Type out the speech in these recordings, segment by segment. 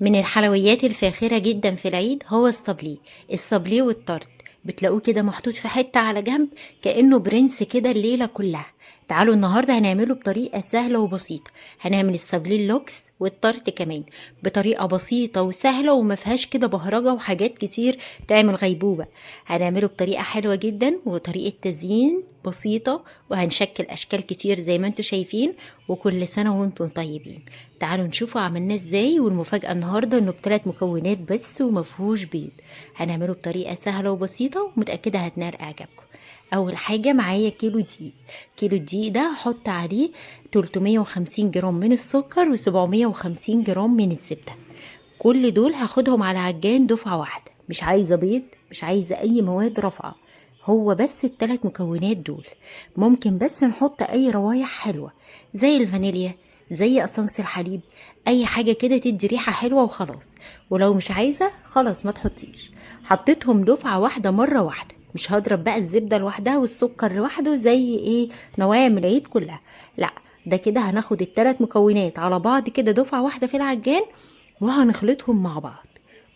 من الحلويات الفاخرة جدا في العيد هو الصابليه والتارت. بتلاقوه كده محطوط في حتة على جنب، كأنه برنس كده الليلة كلها. تعالوا النهاردة هنعمله بطريقة سهلة وبسيطة. هنعمل الصابليه اللوكس والتارت كمان بطريقة بسيطة وسهلة وما فيهاش كده بهرجة وحاجات كتير تعمل غيبوبة. هنعمله بطريقة حلوة جدا وطريقة تزيين بسيطة، وهنشكل أشكال كتير زي ما انتوا شايفين. وكل سنة وانتم طيبين. تعالوا نشوفوا عملناه ازاي. والمفاجأة النهاردة انه بثلاث مكونات بس ومفهوش بيض. هنعمله بطريقة سهلة وبسيطة ومتأكدة هتنال اعجابكم. اول حاجة معايا كيلو دقيق. كيلو الدقيق ده هحط عليه 350 جرام من السكر و750 جرام من الزبدة. كل دول هاخدهم على عجان دفعة واحدة، مش عايزة بيض، مش عايزة اي مواد رافعة. هو بس الثلاث مكونات دول. ممكن بس نحط اي روايح حلوة زي الفانيليا، زي اسانس الحليب، اي حاجة كده تدي ريحة حلوة وخلاص. ولو مش عايزة خلاص ما تحطيش. حطيتهم دفعة واحدة مرة واحدة، مش هضرب بقى الزبدة لوحدها والسكر لوحده زي ايه نواعم العيد كلها. لا، ده كده هناخد الثلاث مكونات على بعض كده دفعة واحدة في العجان وهنخلطهم مع بعض.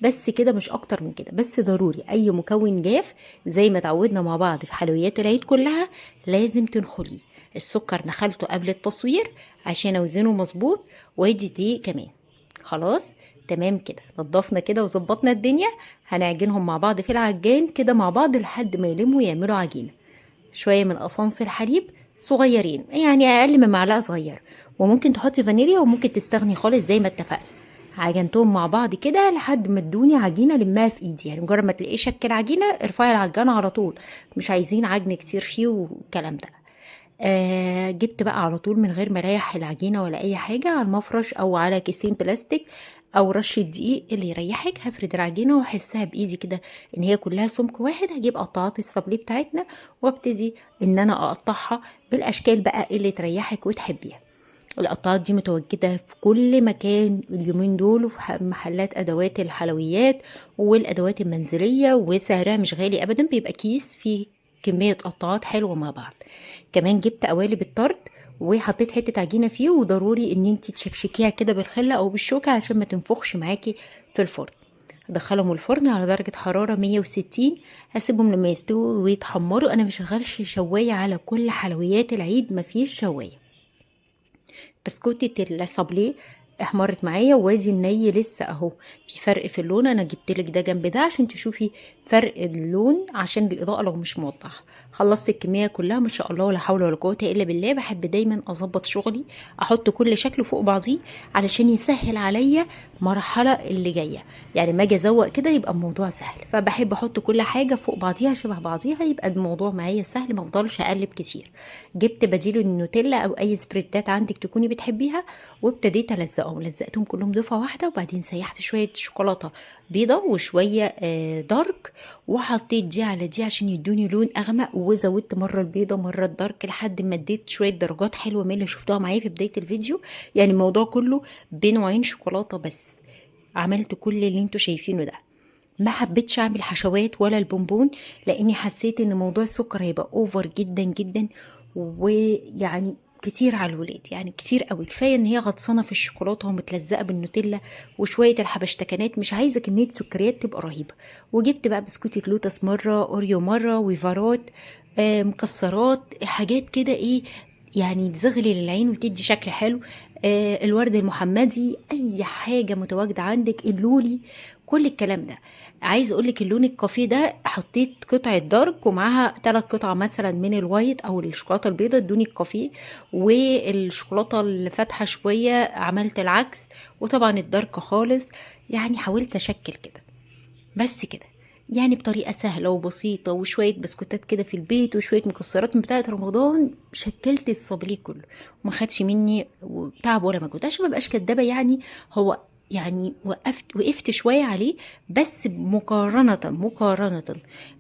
بس كده مش اكتر من كده. بس ضروري اي مكون جاف زي ما اتعودنا مع بعض في حلويات العيد كلها لازم تنخليه. السكر نخلته قبل التصوير عشان اوزنه مظبوط، وادي دي كمان. خلاص، تمام كده نضفنا كده وظبطنا الدنيا. هنعجنهم مع بعض في العجان كده مع بعض لحد ما يلموا يعملوا عجينة. شوية من قصانص الحليب صغيرين، يعني اقل من معلقة صغيرة. وممكن تحطي فانيليا وممكن تستغني خالص زي ما اتفقنا. عجنتهم مع بعض كده لحد ما ادوني عجينه لمها في ايدي، يعني مجرد ما تلاقيه شكل عجينه ارفعي العجانه على طول. مش عايزين عجن كتير فيه والكلام ده. جبت بقى على طول من غير ما اريح العجينه ولا اي حاجه على المفرش او على كيسين بلاستيك او رشه دقيق اللي يريحك. هفرد العجينه واحسها بايدي كده ان هي كلها سمك واحد. هجيب قطعات الصبلي بتاعتنا وابتدي ان انا اقطعها بالاشكال بقى اللي تريحك وتحبيها. القطعات دي متواجدة في كل مكان اليومين دول، وفي محلات أدوات الحلويات والأدوات المنزلية، وسعرها مش غالي أبدا. بيبقى كيس فيه كمية قطعات حلوة مع بعض. كمان جبت قوالب الطرد وحطيت حتة عجينة فيه، وضروري ان انتي تشكشكيها كده بالخلة او بالشوكة عشان ما تنفخش معاكي في الفرن. هدخلهم الفرن على درجة حرارة 160. هسيبهم لما يستووا ويتحمروا. انا مشغلش شواية على كل حلويات العيد، مفيش شواية. بسكوتة الصابليه احمرت معايا، وادي الني لسه اهو. في فرق في اللون، انا جبتلك ده جنب ده عشان تشوفي فرق اللون عشان الاضاءة لو مش موضحة. خلصت الكمية كلها ما شاء الله ولا حول ولا قوة الا بالله. بحب دايما اظبط شغلي، احط كل شكل فوق بعضيه علشان يسهل عليا مرحلة اللي جاية. يعني ما اجي ازوق كده يبقى الموضوع سهل، فبحب احط كل حاجة فوق بعضيها شبه بعضيها يبقى الموضوع معايا سهل، ما افضلش اقلب كتير. جبت بديل النوتيلا او اي سبريدات عندك تكوني بتحبيها، وابتديت الزقهم. لزقتهم كلهم دفعه واحده، وبعدين سيحت شويه شوكولاته بيضه وشويه دارك، وحطيت دي على دي عشان يدوني لون اغمق. وزودت مره البيضه مره الدارك لحد ما اديت شويه درجات حلوه من اللي شفتوها معايا في بدايه الفيديو. يعني الموضوع كله بنوعين شوكولاته بس. عملت كل اللي انتوا شايفينه ده. ما حبيتش اعمل حشوات ولا البونبون، لاني حسيت ان موضوع السكر هيبقى اوفر جدا جدا، ويعني كتير على الولاد، يعني كتير قوي. كفايه ان هي غطسانه في الشوكولاته ومتلزقه بالنوتيلا وشويه الحبشتكنات، مش عايزه كميه سكريات تبقى رهيبه. وجبت بقى بسكوت لوتس مره، اوريو مره، ويفارات، مكسرات، حاجات كده ايه يعني تزغلي للعين وتدي شكل حلو. الورد المحمدي، اي حاجه متواجده عندك، اللولي، كل الكلام ده. عايز اقولك اللون الكافيه ده حطيت قطعه دارك ومعاها 3 قطع مثلا من الوايت او الشوكولاته البيضاء ادوني الكافيه. والشوكولاته اللي فاتحه شويه عملت العكس. وطبعا الدارك خالص. يعني حاولت اشكل كده بس كده، يعني بطريقة سهلة وبسيطة وشوية بسكوتات كده في البيت وشوية مكسرات من بتاعة رمضان. شكلت الصابليه كله وما خدش مني تعب ولا مجهود عشان ما بقاش كدابة يعني. هو يعني وقفت شوية عليه، بس مقارنة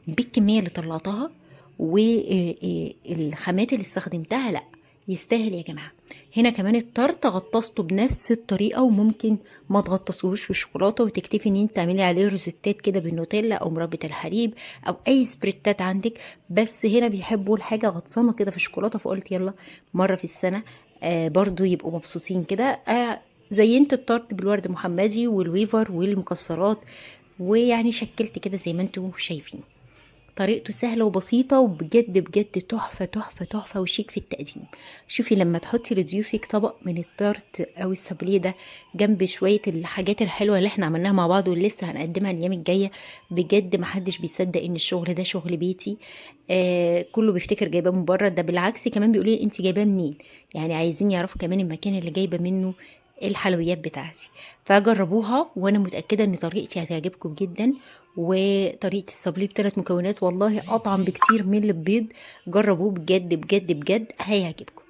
بالكمية اللي طلعتها والخامات اللي استخدمتها، لا يستاهل يا جماعة. هنا كمان التارت غطسته بنفس الطريقة، وممكن ما تغطسوش في الشوكولاتة وتكتفي ان انت تعملي عليه روزيتات كده بالنوتيلا او مربى الحليب او اي سبريتات عندك. بس هنا بيحبوا الحاجة غطسانة كده في الشوكولاتة، فقلت يلا مرة في السنة برضو يبقوا مبسوطين كده. زينت الطرد بالورد محمدي والويفر والمكسرات، ويعني شكلت كده زي ما انتم شايفين. طريقته سهلة وبسيطة، وبجد بجد تحفة تحفة تحفة وشيك في التقديم. شوفي لما تحطي لضيوفك طبق من التارت او السابليه ده جنب شوية الحاجات الحلوة اللي احنا عملناها مع بعض واللي لسه هنقدمها الايام الجاية، بجد محدش بيصدق ان الشغل ده شغل بيتي. كله بيفتكر جايباه من بره، ده بالعكس كمان بيقولي انت جايباه منين، يعني عايزين يعرفوا كمان المكان اللي جايبة منه الحلويات بتاعتي. فجربوها وانا متأكدة ان طريقتي هتعجبكم جدا. وطريقة الصبلي ب3 مكونات والله اطعم بكثير من البيض. جربوه بجد بجد بجد هيعجبكم.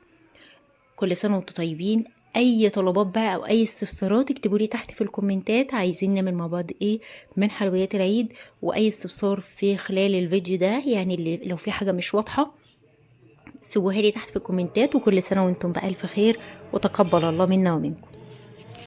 كل سنة وانتم طيبين. اي طلبات بقى او اي استفسارات اكتبوا لي تحت في الكومنتات، عايزين نعمل مع بعض ايه من حلويات العيد. واي استفسار في خلال الفيديو ده، يعني اللي لو في حاجة مش واضحة سيبوها لي تحت في الكومنتات. وكل سنة وانتم بألف خير، وتقبل الله منا ومنكم.